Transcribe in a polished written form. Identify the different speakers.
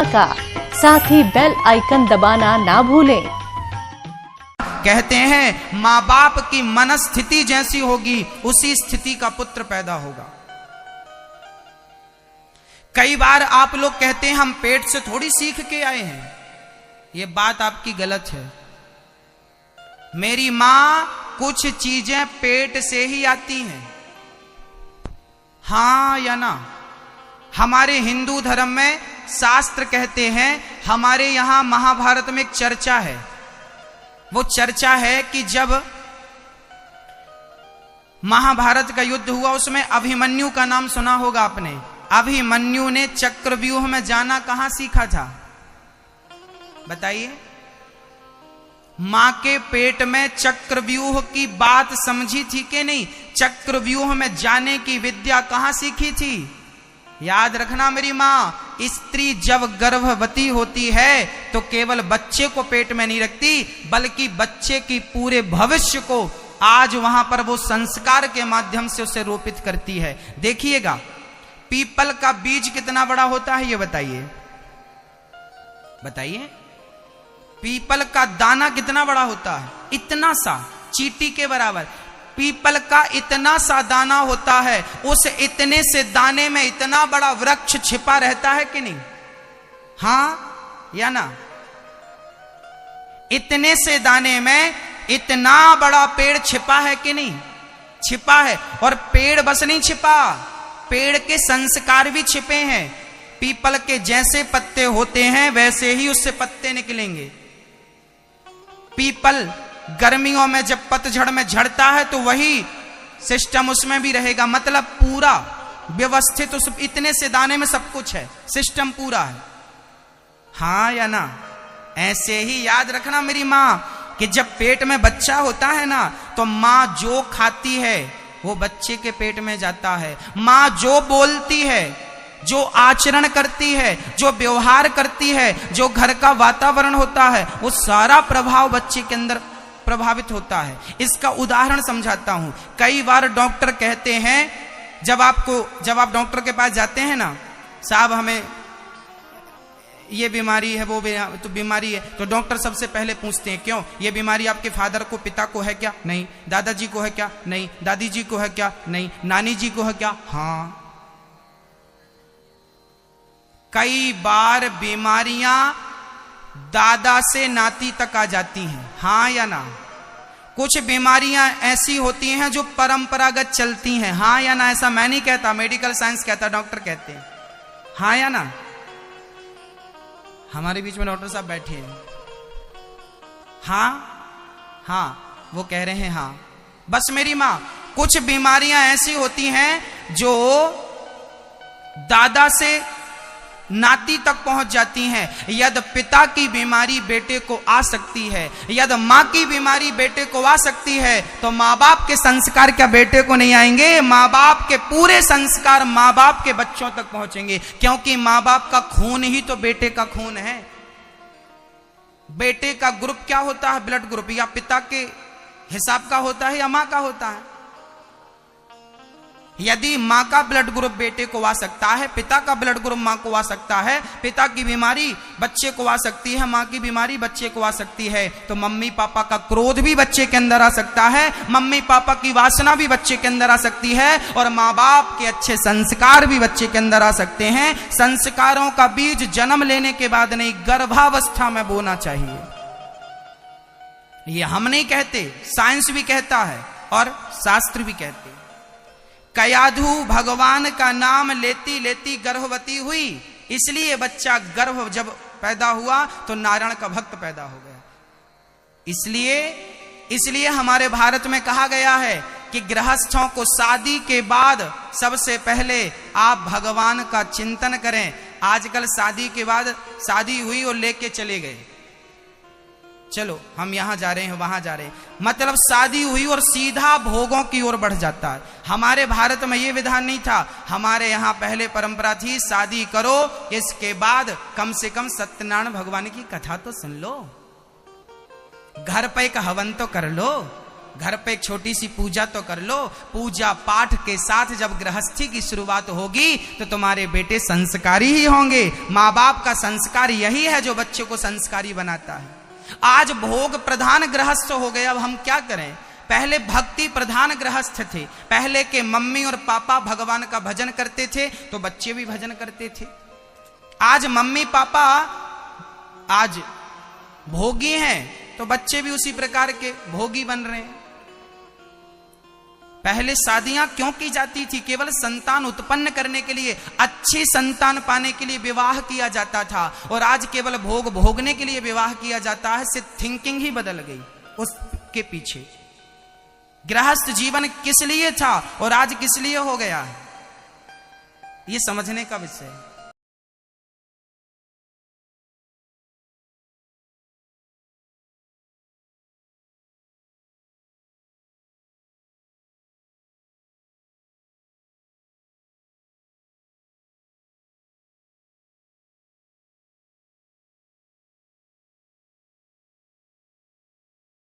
Speaker 1: का, साथ ही bell icon दबाना ना भूलें।
Speaker 2: कहते हैं माँ बाप की मनस्थिति जैसी होगी उसी स्थिति का पुत्र पैदा होगा। कई बार आप लोग कहते हैं हम पेट से थोड़ी सीख के आए हैं, ये बात आपकी गलत है। मेरी मां कुछ चीजें पेट से ही आती हैं, हां या ना। हमारे हिंदू धर्म में शास्त्र कहते हैं, हमारे यहां महाभारत में एक चर्चा है। वो चर्चा है कि जब महाभारत का युद्ध हुआ उसमें अभिमन्यु का नाम सुना होगा आपने। अभिमन्यु ने चक्रव्यूह में जाना कहां सीखा था बताइए? मां के पेट में चक्रव्यूह की बात समझी थी कि नहीं? चक्रव्यूह में जाने की विद्या कहां सीखी थी? याद रखना मेरी मां, स्त्री जब गर्भवती होती है तो केवल बच्चे को पेट में नहीं रखती, बल्कि बच्चे की पूरे भविष्य को आज वहां पर वो संस्कार के माध्यम से उसे रोपित करती है। देखिएगा, पीपल का बीज कितना बड़ा होता है ये बताइए, बताइए। पीपल का दाना कितना बड़ा होता है? इतना सा, चींटी के बराबर। पीपल का इतना सा दाना होता है, उस इतने से दाने में इतना बड़ा वृक्ष छिपा रहता है कि नहीं? हां या ना? इतने से दाने में इतना बड़ा पेड़ छिपा है कि नहीं? छिपा है। और पेड़ बस नहीं छिपा, पेड़ के संस्कार भी छिपे हैं। पीपल के जैसे पत्ते होते हैं वैसे ही उससे पत्ते निकलेंगे। पीपल गर्मियों में जब पतझड़ में झड़ता है तो वही सिस्टम उसमें भी रहेगा, मतलब पूरा व्यवस्थित उस इतने से दाने में सब कुछ है, सिस्टम पूरा है। हां या ना? ऐसे ही याद रखना मेरी मां कि जब पेट में बच्चा होता है ना तो मां जो खाती है वो बच्चे के पेट में जाता है। मां जो बोलती है, जो आचरण करती है, जो व्यवहार करती है, जो घर का वातावरण होता है, वो सारा प्रभाव बच्चे के अंदर प्रभावित होता है। इसका उदाहरण समझाता हूं। कई बार डॉक्टर कहते हैं, जब आप डॉक्टर के पास जाते हैं ना, साहब हमें ये बीमारी है, वो तो बीमारी है, तो डॉक्टर सबसे पहले पूछते हैं क्यों? ये बीमारी आपके फादर को, पिता को है क्या? नहीं। दादाजी को है क्या? नहीं। दादी जी को है क्या? नहीं। नानी जी को है क्या? हाँ। कई बार बीमारियां दादा से नाती तक आ जाती हैं, हां या ना? कुछ बीमारियां ऐसी होती हैं जो परंपरागत चलती हैं, हां या ना? ऐसा मैं नहीं कहता, मेडिकल साइंस कहता, डॉक्टर कहते हैं। हां या ना? हमारे बीच में डॉक्टर साहब बैठे हैं। हां हां, वो कह रहे हैं हां। बस मेरी मां, कुछ बीमारियां ऐसी होती हैं जो दादा से नाती तक पहुंच जाती हैं। यदि पिता की बीमारी बेटे को आ सकती है, यदि मां की बीमारी बेटे को आ सकती है, तो मां बाप के संस्कार क्या बेटे को नहीं आएंगे? मां बाप के पूरे संस्कार मां बाप के बच्चों तक पहुंचेंगे, क्योंकि मां बाप का खून ही तो बेटे का खून है। बेटे का ग्रुप क्या होता है? ब्लड ग्रुप या पिता के हिसाब का होता है या मां का होता है? यदि मां का ब्लड ग्रुप बेटे को आ सकता है, पिता का ब्लड ग्रुप मां को आ सकता है, पिता की बीमारी बच्चे को आ सकती है, मां की बीमारी बच्चे को आ सकती है, तो मम्मी पापा का क्रोध भी बच्चे के अंदर आ सकता है, मम्मी पापा की वासना भी बच्चे के अंदर आ सकती है, और मां बाप के अच्छे संस्कार भी बच्चे के अंदर आ सकते हैं। संस्कारों का बीज जन्म लेने के बाद नहीं, गर्भावस्था में बोना चाहिए। ये हम नहीं कहते, साइंस भी कहता है और शास्त्र भी कहते हैं। कयाधु भगवान का नाम लेती लेती गर्भवती हुई, इसलिए बच्चा गर्भ जब पैदा हुआ तो नारायण का भक्त पैदा हो गया। इसलिए हमारे भारत में कहा गया है कि गृहस्थों को शादी के बाद सबसे पहले आप भगवान का चिंतन करें। आजकल शादी के बाद शादी हुई और लेके चले गए, चलो हम यहां जा रहे हैं वहां जा रहे हैं, मतलब शादी हुई और सीधा भोगों की ओर बढ़ जाता है। हमारे भारत में यह विधान नहीं था। हमारे यहां पहले परंपरा थी, शादी करो, इसके बाद कम से कम सत्यनारायण भगवान की कथा तो सुन लो, घर पे एक हवन तो कर लो, घर पे एक छोटी सी पूजा तो कर लो। पूजा पाठ के साथ जब गृहस्थी की शुरुआत होगी तो तुम्हारे बेटे संस्कारी ही होंगे। माँ बाप का संस्कार यही है जो बच्चे को संस्कारी बनाता है। आज भोग प्रधान गृहस्थ हो गए, अब हम क्या करें। पहले भक्ति प्रधान गृहस्थ थे। पहले के मम्मी और पापा भगवान का भजन करते थे तो बच्चे भी भजन करते थे। आज मम्मी पापा आज भोगी हैं तो बच्चे भी उसी प्रकार के भोगी बन रहे हैं। पहले शादियां क्यों की जाती थी? केवल संतान उत्पन्न करने के लिए, अच्छी संतान पाने के लिए विवाह किया जाता था। और आज केवल भोग भोगने के लिए विवाह किया जाता है। से थिंकिंग ही बदल गई उसके पीछे। गृहस्थ जीवन किस लिए था और आज किस लिए हो गया है, ये समझने का विषय है।